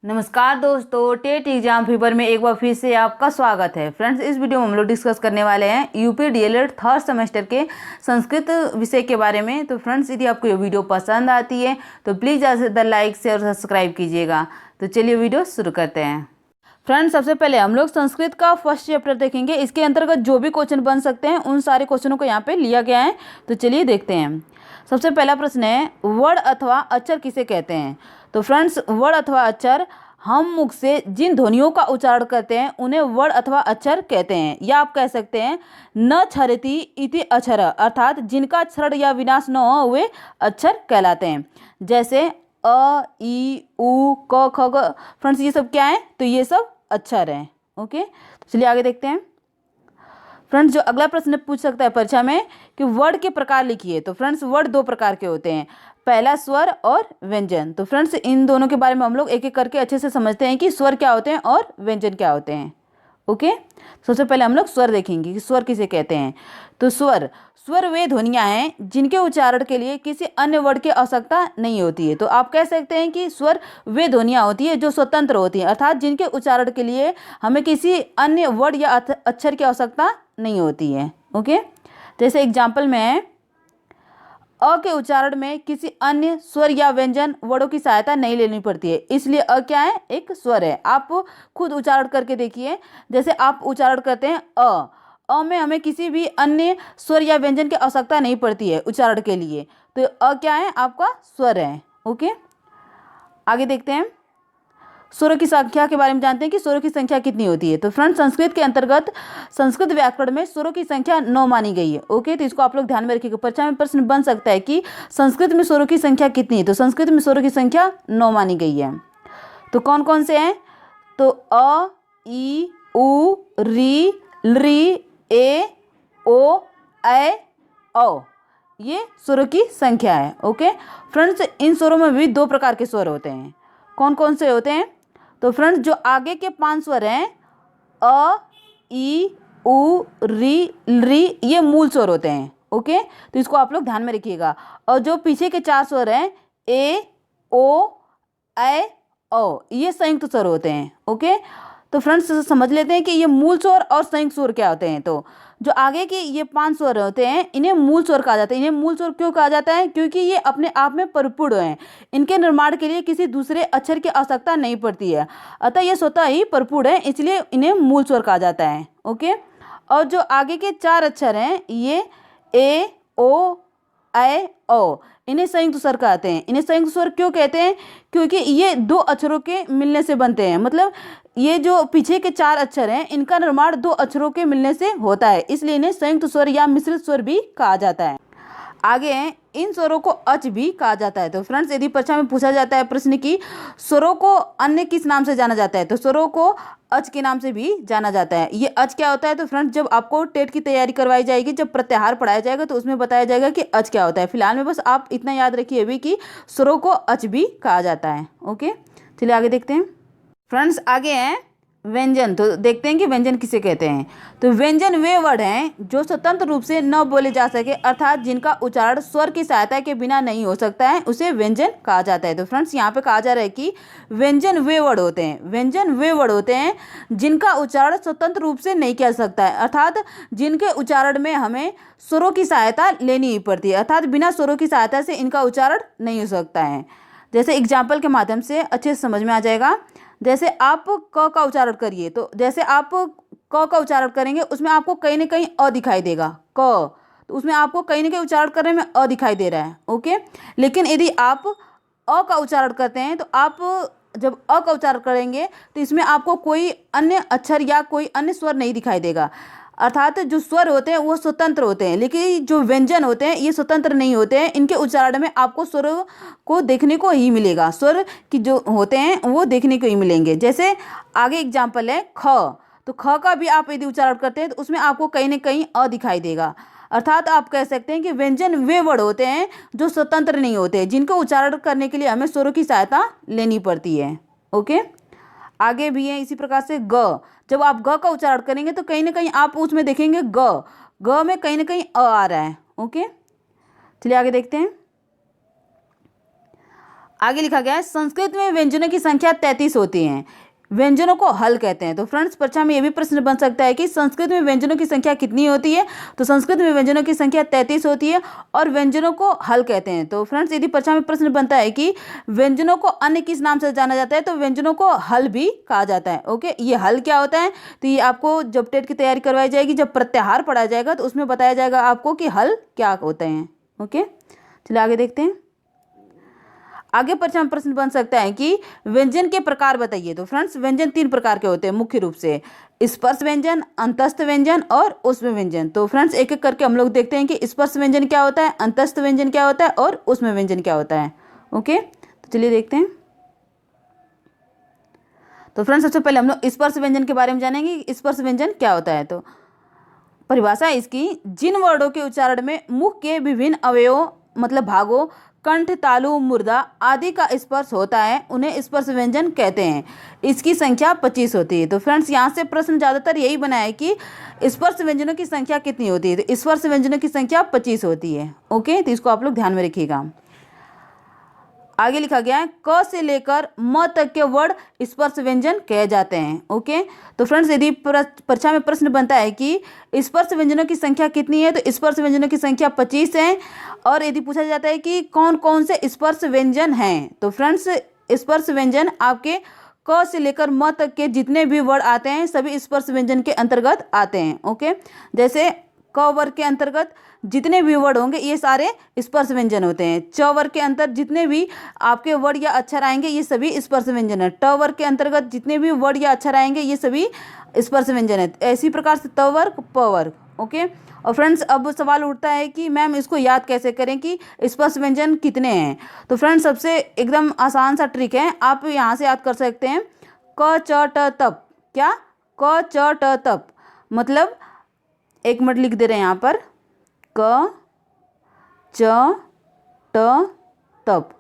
नमस्कार दोस्तों, TET exam fever में एक बार फिर से आपका स्वागत है। फ्रेंड्स, इस वीडियो में हम लोग डिस्कस करने वाले हैं यूपी डीएलएड थर्ड सेमेस्टर के संस्कृत विषय के बारे में। तो फ्रेंड्स, यदि आपको ये वीडियो पसंद आती है तो प्लीज़ ज़्यादा से ज़्यादा लाइक शेयर और सब्सक्राइब कीजिएगा। तो चलिए वीडियो शुरू करते हैं। फ्रेंड्स, सबसे पहले हम लोग संस्कृत का फर्स्ट चैप्टर देखेंगे। इसके अंतर्गत जो भी क्वेश्चन बन सकते हैं उन सारे क्वेश्चनों को यहाँ पे लिया गया है। तो चलिए देखते हैं। सबसे पहला प्रश्न है, वर्ण अथवा अक्षर किसे कहते हैं? तो फ्रेंड्स, वर्ण अथवा अक्षर हम मुख से जिन ध्वनियों का उच्चारण करते हैं उन्हें वर्ण अथवा अक्षर कहते हैं। या आप कह सकते हैं न क्षरति इति अक्षर, अर्थात जिनका क्षरण या विनाश न हो वे अक्षर कहलाते हैं। जैसे अ, ई, उ, क, ख, ग। फ्रेंड्स, ये सब क्या है? तो ये सब अक्षर हैं। ओके, चलिए आगे देखते हैं। फ्रेंड्स, जो अगला प्रश्न पूछ सकता है परीक्षा में कि वर्ण के प्रकार लिखिए। तो फ्रेंड्स, वर्ण दो प्रकार के होते हैं, पहला स्वर और व्यंजन। तो फ्रेंड्स, इन दोनों के बारे में हम लोग एक एक करके अच्छे से समझते हैं कि स्वर क्या होते हैं और व्यंजन क्या होते हैं। ओके, सबसे पहले हम लोग स्वर देखेंगे कि स्वर किसे कहते हैं। तो स्वर स्वर वे ध्वनियाँ हैं जिनके उच्चारण के लिए किसी अन्य वर्ण की आवश्यकता नहीं होती है। तो आप कह सकते हैं कि स्वर वे ध्वनियाँ होती है जो स्वतंत्र होती हैं, अर्थात जिनके उच्चारण के लिए हमें किसी अन्य वर्ण या अक्षर की आवश्यकता नहीं होती है। ओके, जैसे एग्जाम्पल में है, अ के उच्चारण में किसी अन्य स्वर या व्यंजन वर्णों की सहायता नहीं लेनी पड़ती है, इसलिए अ क्या है? एक स्वर है। आप खुद उच्चारण करके देखिए। जैसे आप उच्चारण करते हैं अ में हमें किसी भी अन्य स्वर या व्यंजन की आवश्यकता नहीं पड़ती है उच्चारण के लिए। तो अ क्या है? आपका स्वर है। ओके, आगे देखते हैं। स्वरों की संख्या के बारे में जानते हैं कि स्वरों की संख्या कितनी होती है। तो फ्रेंड्स, संस्कृत के अंतर्गत संस्कृत व्याकरण में स्वरों की संख्या 9 मानी गई है। ओके, तो इसको आप लोग ध्यान में रखिएगा। परीक्षा में प्रश्न बन सकता है कि संस्कृत में स्वरों की संख्या कितनी है। तो संस्कृत में स्वरों की संख्या 9 मानी गई है। तो कौन कौन से हैं? तो अ, ई, उ, री, लृ, ए, ओ, ऐ, औ, ये स्वरों की संख्या है। ओके फ्रेंड्स, इन स्वरों में भी दो प्रकार के स्वर होते हैं। कौन कौन से होते हैं? तो फ्रेंड्स, जो आगे के 5 स्वर हैं अ, ई, उ, री, लृ, ये मूल स्वर होते हैं। ओके, तो इसको आप लोग ध्यान में रखिएगा। और जो पीछे के 4 स्वर हैं ए, ओ, ऐ, औ, ये संयुक्त स्वर होते हैं। ओके, तो फ्रेंड्स समझ लेते हैं कि ये मूल स्वर और संयुक्त स्वर क्या होते हैं। तो जो आगे के ये 5 स्वर होते हैं इन्हें मूल स्वर कहा जाता है। इन्हें मूल स्वर क्यों कहा जाता है? क्योंकि ये अपने आप में परिपूर्ण हैं। इनके निर्माण के लिए किसी दूसरे अक्षर की आवश्यकता नहीं पड़ती है, अतः ये स्वतः ही परिपूर्ण है, इसलिए इन्हें मूल स्वर कहा जाता है। ओके, और जो आगे के 4 अक्षर हैं ये ए, ओ, ऐ, औ, इन्हें संयुक्त स्वर कहते हैं। इन्हें संयुक्त स्वर क्यों कहते हैं? क्योंकि ये 2 अक्षरों के मिलने से बनते हैं। मतलब ये जो पीछे के 4 अक्षर हैं इनका निर्माण 2 अक्षरों के मिलने से होता है, इसलिए इन्हें संयुक्त स्वर या मिश्रित स्वर भी कहा जाता है। आगे हैं, इन स्वरों को अच भी कहा जाता है। तो फ्रेंड्स, यदि परीक्षा में पूछा जाता है प्रश्न की स्वरों को अन्य किस नाम से जाना जाता है, तो स्वरों को अच के नाम से भी जाना जाता है। ये अच क्या होता है? तो फ्रेंड्स, जब आपको टेट की तैयारी करवाई जाएगी, जब प्रत्याहार पढ़ाया जाएगा तो उसमें बताया जाएगा कि अच क्या होता है। फिलहाल में बस आप इतना याद रखिए अभी कि स्वरों को अच भी कहा जाता है। ओके, चलिए आगे देखते हैं। फ्रेंड्स, आगे हैं व्यंजन। तो देखते हैं कि व्यंजन किसे कहते हैं। तो व्यंजन वे वर्ड हैं जो स्वतंत्र रूप से न बोले जा सके, अर्थात जिनका उच्चारण स्वर की सहायता के बिना नहीं हो सकता है, उसे व्यंजन कहा जाता है। तो फ्रेंड्स, यहाँ पे कहा जा रहा है कि व्यंजन वे वर्ड होते हैं। व्यंजन वे वर्ड होते हैं जिनका उच्चारण स्वतंत्र रूप से नहीं किया सकता है, अर्थात जिनके उच्चारण में हमें स्वरों की सहायता लेनी ही पड़ती है, अर्थात बिना स्वरों की सहायता से इनका उच्चारण नहीं हो सकता है। जैसे एग्जाम्पल के माध्यम से अच्छे से समझ में आ जाएगा। जैसे आप क का उच्चारण करिए, तो जैसे आप क का उच्चारण करेंगे उसमें आपको कहीं ना कहीं अ दिखाई देगा। क, तो उसमें आपको कहीं ना कहीं उच्चारण करने में अ दिखाई दे रहा है। ओके, लेकिन यदि आप अ का उच्चारण करते हैं तो आप जब अ का उच्चारण करेंगे तो इसमें आपको कोई अन्य अक्षर या कोई अन्य स्वर नहीं दिखाई देगा, अर्थात जो स्वर होते हैं वो स्वतंत्र होते हैं, लेकिन जो व्यंजन होते हैं ये स्वतंत्र नहीं होते हैं। इनके उच्चारण में आपको स्वर को देखने को ही मिलेगा, स्वर की जो होते हैं वो देखने को ही मिलेंगे। जैसे आगे एग्जाम्पल है ख, तो ख का भी आप यदि उच्चारण करते हैं तो उसमें आपको कहीं ना कहीं अ दिखाई देगा, अर्थात आप कह सकते हैं कि व्यंजन वे वर्ड होते हैं जो स्वतंत्र नहीं होते, जिनको उच्चारण करने के लिए हमें स्वरों की सहायता लेनी पड़ती है। ओके, आगे भी है इसी प्रकार से ग, जब आप ग का उच्चारण करेंगे तो कहीं ना कहीं आप उसमें देखेंगे ग में कहीं ना कहीं अ आ रहा है। ओके, चलिए आगे देखते हैं। आगे लिखा गया है संस्कृत में व्यंजनों की संख्या 33 होती है, व्यंजनों को हल कहते हैं। तो फ्रेंड्स परीक्षा में ये भी प्रश्न बन सकता है कि संस्कृत में व्यंजनों की संख्या कितनी होती है। तो संस्कृत में व्यंजनों की संख्या 33 होती है और व्यंजनों को हल कहते हैं। तो फ्रेंड्स यदि परीक्षा में प्रश्न बनता है कि व्यंजनों को अन्य किस नाम से जाना जाता है, तो व्यंजनों को हल भी कहा जाता है। ओके, ये हल क्या होता है, तो ये आपको जब टेट की तैयारी करवाई जाएगी, जब प्रत्याहार पढ़ाया जाएगा, तो उसमें बताया जाएगा आपको कि हल क्या होते हैं। ओके, चलिए आगे देखते हैं। आगे परीक्षा में प्रश्न बन सकता है कि व्यंजन के प्रकार बताइए। तो फ्रेंड्स व्यंजन 3 प्रकार के होते हैं मुख्य रूप से, स्पर्श व्यंजन, अंतस्थ व्यंजन और ऊष्म व्यंजन। तो फ्रेंड्स एक एक करके हम लोग देखते हैं कि स्पर्श व्यंजन क्या होता है, अंतस्थ व्यंजन क्या होता है और ऊष्म व्यंजन क्या होता है। ओके, तो चलिए देखते हैं। तो फ्रेंड्स सबसे पहले हम लोग स्पर्श व्यंजन के बारे में जानेंगे। स्पर्श व्यंजन क्या होता है, तो परिभाषा इसकी, जिन वर्णों के उच्चारण में मुख के विभिन्न अवयवों मतलब भागों, कंठ, तालु, मुर्दा आदि का स्पर्श होता है, उन्हें स्पर्श व्यंजन कहते हैं। इसकी संख्या 25 होती है। तो फ्रेंड्स यहाँ से प्रश्न ज़्यादातर यही बना है कि स्पर्श व्यंजनों की संख्या कितनी होती है। तो स्पर्श व्यंजनों की संख्या 25 होती है। ओके, तो इसको आप लोग ध्यान में रखिएगा। आगे लिखा गया है क से लेकर म तक के वर्ण स्पर्श व्यंजन कहे जाते हैं। ओके, तो फ्रेंड्स यदि परीक्षा में प्रश्न बनता है कि स्पर्श व्यंजनों की संख्या कितनी है, तो स्पर्श व्यंजनों की संख्या 25 है। और यदि पूछा जाता है कि कौन कौन से स्पर्श व्यंजन हैं, तो फ्रेंड्स स्पर्श व्यंजन आपके क से लेकर म तक के जितने भी वर्ण आते हैं सभी स्पर्श व्यंजन के अंतर्गत आते हैं। ओके, जैसे क वर्ग के अंतर्गत जितने भी वर्ड होंगे ये सारे स्पर्श व्यंजन होते हैं। च वर्ग के अंतर जितने भी आपके वर्ड या अक्षर आएंगे ये सभी स्पर्श व्यंजन है। ट वर्ग के अंतर्गत जितने भी वर्ड या अक्षर आएंगे ये सभी स्पर्श व्यंजन है। इसी प्रकार से त वर्ग, प वर्ग। ओके, और फ्रेंड्स अब सवाल उठता है कि मैम इसको याद कैसे करें कि स्पर्श व्यंजन कितने हैं। तो फ्रेंड्स सबसे एकदम आसान सा ट्रिक है, आप यहाँ से याद कर सकते हैं क च ट तप। क्या, क च ट तप मतलब, एक मिनट लिख दे रहे हैं यहाँ पर, क च ट तप,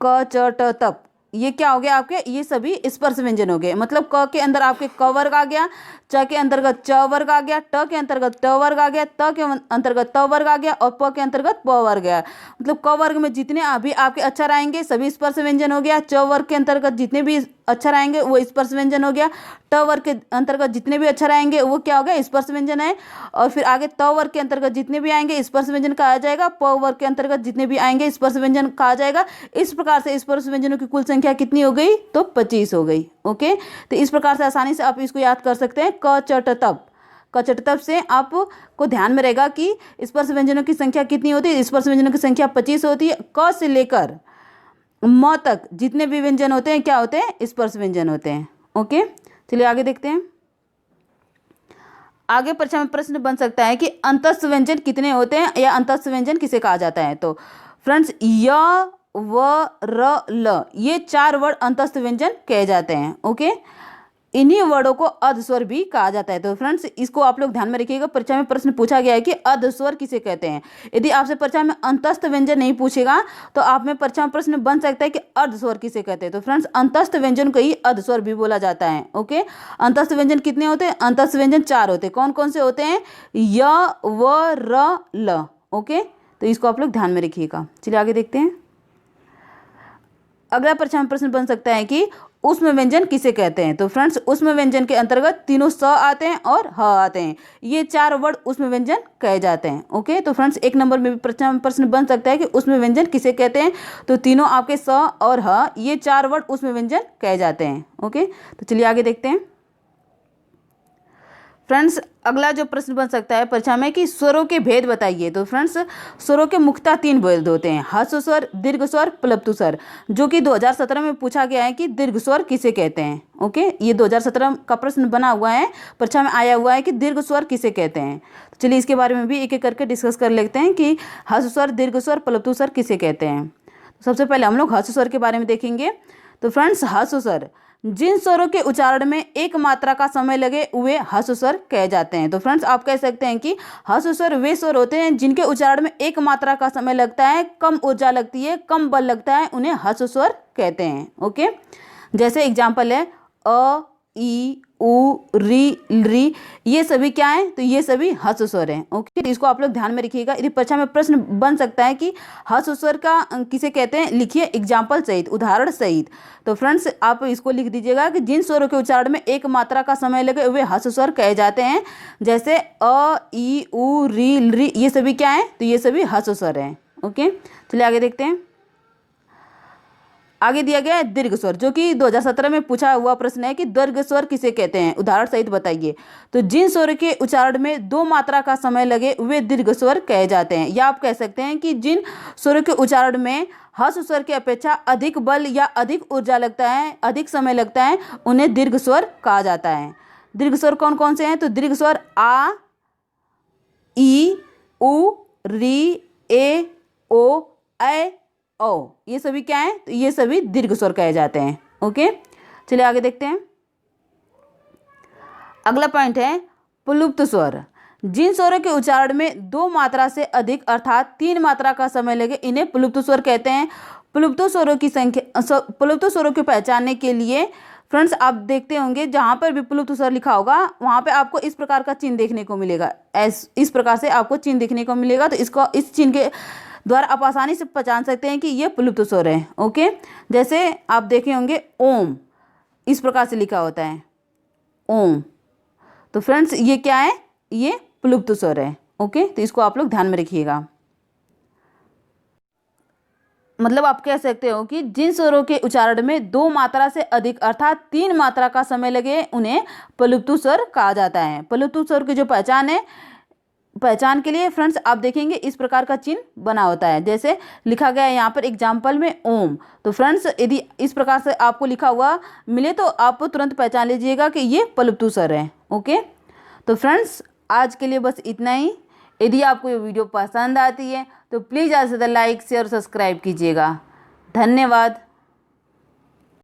क च ट तप, ये क्या हो गया आपके, ये सभी स्पर्श व्यंजन हो गए। मतलब क के अंदर आपके क वर्ग आ गया, च के अंतर्गत च वर्ग आ गया, ट के अंतर्गत ट वर्ग आ गया, त के अंतर्गत त वर्ग आ गया और प के अंतर्गत प वर्ग गया। मतलब क वर्ग में जितने अभी आपके अक्षर आएंगे सभी स्पर्श व्यंजन हो गया। च वर्ग के अंतर्गत जितने भी अक्षर आएंगे वो स्पर्श व्यंजन हो गया। ट वर्ग के अंतर्गत जितने भी अक्षर आएंगे वो क्या हो गया, स्पर्श व्यंजन है। और फिर आगे त वर्ग के अंतर्गत जितने भी आएंगे स्पर्श व्यंजन कहा जाएगा, प वर्ग के अंतर्गत जितने भी आएंगे स्पर्श व्यंजन कहा जाएगा। इस प्रकार से स्पर्श व्यंजनों की कुल संख्या कितनी हो गई, तो 25 हो गई। ओके, तो इस प्रकार से आसानी से आप इसको याद कर सकते हैं। क च ट तप, क च ट तप से आपको ध्यान में रहेगा कि स्पर्श व्यंजनों की संख्या कितनी होती है, स्पर्श व्यंजनों की संख्या 25 होती है। क से लेकर म तक जितने भी व्यंजन होते हैं क्या होते हैं, स्पर्श व्यंजन होते हैं। ओके, चलिए आगे देखते हैं। आगे परीक्षा में प्रश्न बन सकता है कि अंतस्थ व्यंजन कितने होते हैं या अंतस्थ व्यंजन किसे कहा जाता है। तो फ्रेंड्स य, व, र, ल ये 4 वर्ड अंतस्थ व्यंजन कहे जाते हैं। ओके, इन्हीं वर्डों को अर्धस्वर भी कहा जाता है। तो फ्रेंड्स इसको आप लोग ध्यान में रखिएगा, परीक्षा में प्रश्न पूछा गया है कि अर्धस्वर किसे कहते हैं। यदि आपसे परीक्षा में अंतस्थ व्यंजन नहीं पूछेगा तो आप में परीक्षा में प्रश्न बन सकता है कि अर्धस्वर किसे कहते हैं। तो फ्रेंड्स अंतस्थ व्यंजन को ही अर्धस्वर भी बोला जाता है। ओके, अंतस्थ व्यंजन कितने होते हैं, अंतस्थ व्यंजन 4 होते हैं। कौन कौन से होते हैं, य, व, र, ल। ओके, तो इसको आप लोग ध्यान में रखिएगा। चलिए आगे देखते हैं। अगला परीक्षा में प्रश्न बन सकता है कि ऊष्म व्यंजन किसे कहते हैं। तो फ्रेंड्स ऊष्म व्यंजन के अंतर्गत तीनों स आते हैं और ह आते हैं। ये 4 वर्ड ऊष्म व्यंजन कहे जाते हैं। ओके, तो फ्रेंड्स 1 नंबर में भी परीक्षा में प्रश्न बन सकता है कि ऊष्म व्यंजन किसे कहते हैं। तो तीनों आपके स और ह ये 4 वर्ड ऊष्म व्यंजन कहे जाते हैं। ओके, तो चलिए आगे देखते हैं। फ्रेंड्स अगला जो प्रश्न बन सकता है परीक्षा में कि स्वरों के भेद बताइए। तो फ्रेंड्स स्वरों के मुख्यतः 3 भेद होते हैं, ह्रस्व स्वर, दीर्घ स्वर, प्लवतु स्वर, जो कि 2017 में पूछा गया है कि दीर्घ स्वर किसे कहते हैं। ओके, ये 2017 का प्रश्न बना हुआ है, परीक्षा में आया हुआ है कि दीर्घ स्वर किसे कहते हैं। तो चलिए इसके बारे में भी एक एक करके डिस्कस कर लेते हैं कि ह्रस्व स्वर, दीर्घ स्वर, प्लवतु स्वर किसे कहते हैं। तो सबसे पहले हम लोग ह्रस्व स्वर के बारे में देखेंगे। तो फ्रेंड्स ह्रस्व स्वर जिन स्वरों के उच्चारण में एक मात्रा का समय लगे वे ह्रस्व स्वर कहे जाते हैं। तो फ्रेंड्स आप कह सकते हैं कि ह्रस्व स्वर वे स्वर होते हैं जिनके उच्चारण में एक मात्रा का समय लगता है, कम ऊर्जा लगती है, कम बल लगता है, उन्हें ह्रस्व स्वर कहते हैं। ओके, जैसे एग्जाम्पल है अ, ई उ री री, ये सभी क्या हैं? तो ये सभी ह्रस्व स्वर हैं। ओके, तो इसको आप लोग ध्यान में रखिएगा। यदि परीक्षा में प्रश्न बन सकता है कि ह्रस्व स्वर का किसे कहते हैं, लिखिए एग्जाम्पल सहित, उदाहरण सहित। तो फ्रेंड्स आप इसको लिख दीजिएगा कि जिन स्वरों के उच्चारण में एक मात्रा का समय लगे वे ह्रस्व स्वर कहे जाते हैं। जैसे अ ई उ री री, ये सभी क्या हैं? तो ये सभी ह्रस्व स्वर हैं। ओके, चलिए आगे देखते हैं। आगे दिया गया है दीर्घ स्वर, जो कि 2017 में पूछा हुआ प्रश्न है कि दीर्घ स्वर किसे कहते हैं, उदाहरण सहित बताइए। तो जिन स्वर के उच्चारण में 2 मात्रा का समय लगे वे दीर्घ स्वर कहे जाते हैं। या आप कह सकते हैं कि जिन स्वर के उच्चारण में ह्रस्व स्वर की अपेक्षा अधिक बल या अधिक ऊर्जा लगता है, अधिक समय लगता है, उन्हें दीर्घ स्वर कहा जाता है। दीर्घ स्वर कौन कौन से हैं? तो दीर्घ स्वर आ, ई, उ, री, ए, ओ, ऐ, ओ, ये सभी क्या है? तो ये सभी दीर्घ स्वर कहे जाते हैं। ओके, चलिए आगे देखते हैं। अगला पॉइंट है प्लुप्त स्वर। जिन स्वरों के उच्चारण में 2 मात्रा से अधिक अर्थात 3 मात्रा का समय लगे इन्हें प्लुप्त स्वर कहते हैं। प्लुप्त स्वरों की संख्या, प्लुप्त स्वरों को पहचानने के लिए फ्रेंड्स आप देखते होंगे जहां पर भी प्लुप्त स्वर लिखा होगा वहां पे आपको इस प्रकार का चिन्ह देखने को मिलेगा। इस प्रकार से आपको चिन्ह देखने को मिलेगा। तो इसको, इस चिन्ह के द्वारा आप आसानी से पहचान सकते हैं कि ये प्लुप्त स्वर है। ओके, जैसे आप देखे होंगे ओम, इस प्रकार से लिखा होता है ओम। तो फ्रेंड्स ये क्या है? ये प्लुप्त स्वर है। ओके, तो इसको आप लोग ध्यान में रखिएगा। मतलब आप कह सकते हो कि जिन स्वरों के उच्चारण में 2 मात्रा से अधिक अर्थात 3 मात्रा का समय लगे उन्हें प्लुप्त स्वर कहा जाता है। प्लुप्त स्वर की जो पहचान है, पहचान के लिए फ्रेंड्स आप देखेंगे इस प्रकार का चिन्ह बना होता है। जैसे लिखा गया है यहाँ पर एग्जाम्पल में ओम। तो फ्रेंड्स यदि इस प्रकार से आपको लिखा हुआ मिले तो आप तुरंत पहचान लीजिएगा कि ये प्लुप्त स्वर है। ओके, तो फ्रेंड्स आज के लिए बस इतना ही। यदि आपको ये वीडियो पसंद आती है तो प्लीज़ ज़्यादा से ज़्यादा लाइक शेयर और सब्सक्राइब कीजिएगा। धन्यवाद।